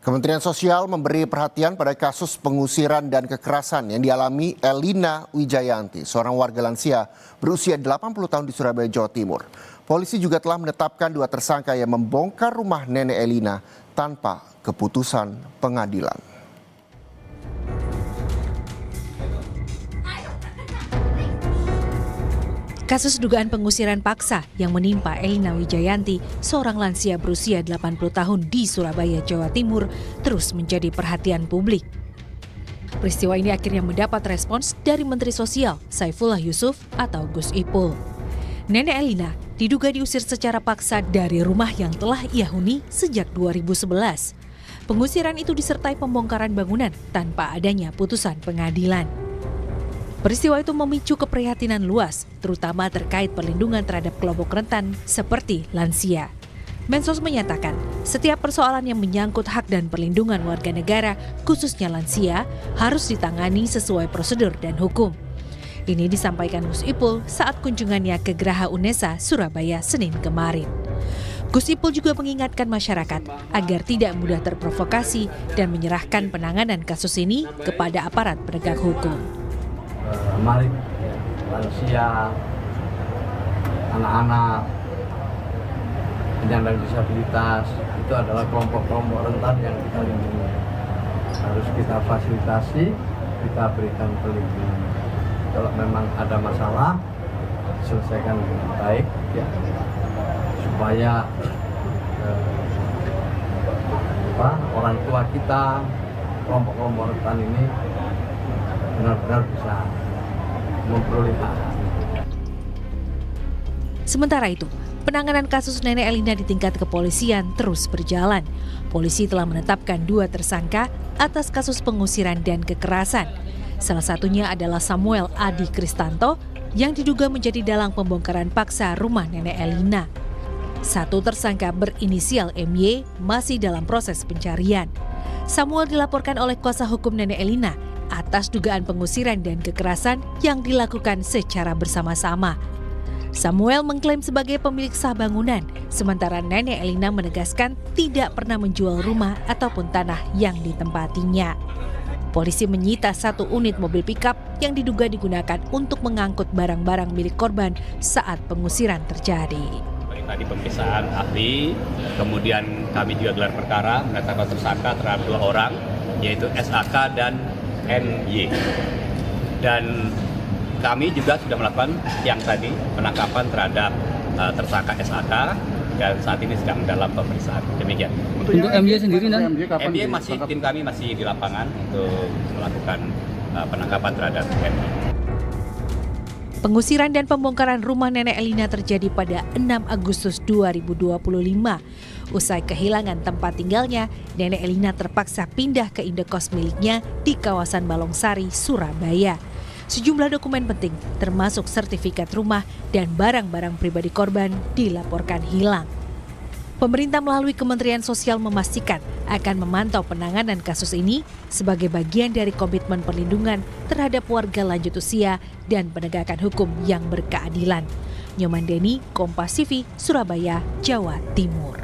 Kementerian Sosial memberi perhatian pada kasus pengusiran dan kekerasan yang dialami Elina Wijayanti, seorang warga lansia berusia 80 tahun di Surabaya, Jawa Timur. Polisi juga telah menetapkan 2 tersangka yang membongkar rumah nenek Elina tanpa keputusan pengadilan. Kasus dugaan pengusiran paksa yang menimpa Elina Wijayanti, seorang lansia berusia 80 tahun di Surabaya, Jawa Timur, terus menjadi perhatian publik. Peristiwa ini akhirnya mendapat respons dari Menteri Sosial Saifullah Yusuf atau Gus Ipul. Nenek Elina diduga diusir secara paksa dari rumah yang telah ia huni sejak 2011. Pengusiran itu disertai pembongkaran bangunan tanpa adanya putusan pengadilan. Peristiwa itu memicu keprihatinan luas, terutama terkait perlindungan terhadap kelompok rentan seperti lansia. Mensos menyatakan, setiap persoalan yang menyangkut hak dan perlindungan warga negara, khususnya lansia, harus ditangani sesuai prosedur dan hukum. Ini disampaikan Gus Ipul saat kunjungannya ke Geraha UNESA, Surabaya, Senin kemarin. Gus Ipul juga mengingatkan masyarakat agar tidak mudah terprovokasi dan menyerahkan penanganan kasus ini kepada aparat penegak hukum. Mari lansia, anak-anak, penyandang disabilitas itu adalah kelompok-kelompok rentan yang kita lindungi. Harus kita fasilitasi, kita berikan perlindungan. Kalau memang ada masalah, selesaikan dengan baik, ya, supaya orang tua kita, kelompok-kelompok rentan ini benar-benar bisa memperoleh hak. Sementara itu, penanganan kasus nenek Elina di tingkat kepolisian terus berjalan. Polisi telah menetapkan 2 tersangka atas kasus pengusiran dan kekerasan. Salah satunya adalah Samuel Adi Kristanto yang diduga menjadi dalang pembongkaran paksa rumah nenek Elina. 1 tersangka berinisial MY masih dalam proses pencarian. Samuel dilaporkan oleh kuasa hukum nenek Elina atas dugaan pengusiran dan kekerasan yang dilakukan secara bersama-sama. Samuel mengklaim sebagai pemilik sah bangunan, sementara nenek Elina menegaskan tidak pernah menjual rumah ataupun tanah yang ditempatinya. Polisi menyita 1 unit mobil pickup yang diduga digunakan untuk mengangkut barang-barang milik korban saat pengusiran terjadi. Tadi pemeriksaan ahli, kemudian kami juga gelar perkara menetapkan tersangka terhadap 2 orang, yaitu SAK dan MY. Dan kami juga sudah melakukan yang tadi penangkapan terhadap tersangka SAK dan saat ini sedang dalam pemeriksaan. Demikian. Untuk MY sendiri, MY masih tim kami masih di lapangan untuk melakukan penangkapan terhadap MY. Pengusiran dan pembongkaran rumah nenek Elina terjadi pada 6 Agustus 2025. Usai kehilangan tempat tinggalnya, nenek Elina terpaksa pindah ke indekos miliknya di kawasan Balongsari, Surabaya. Sejumlah dokumen penting, termasuk sertifikat rumah dan barang-barang pribadi korban, dilaporkan hilang. Pemerintah melalui Kementerian Sosial memastikan akan memantau penanganan kasus ini sebagai bagian dari komitmen perlindungan terhadap warga lanjut usia dan penegakan hukum yang berkeadilan. Nyoman Deni, Kompas TV, Surabaya, Jawa Timur.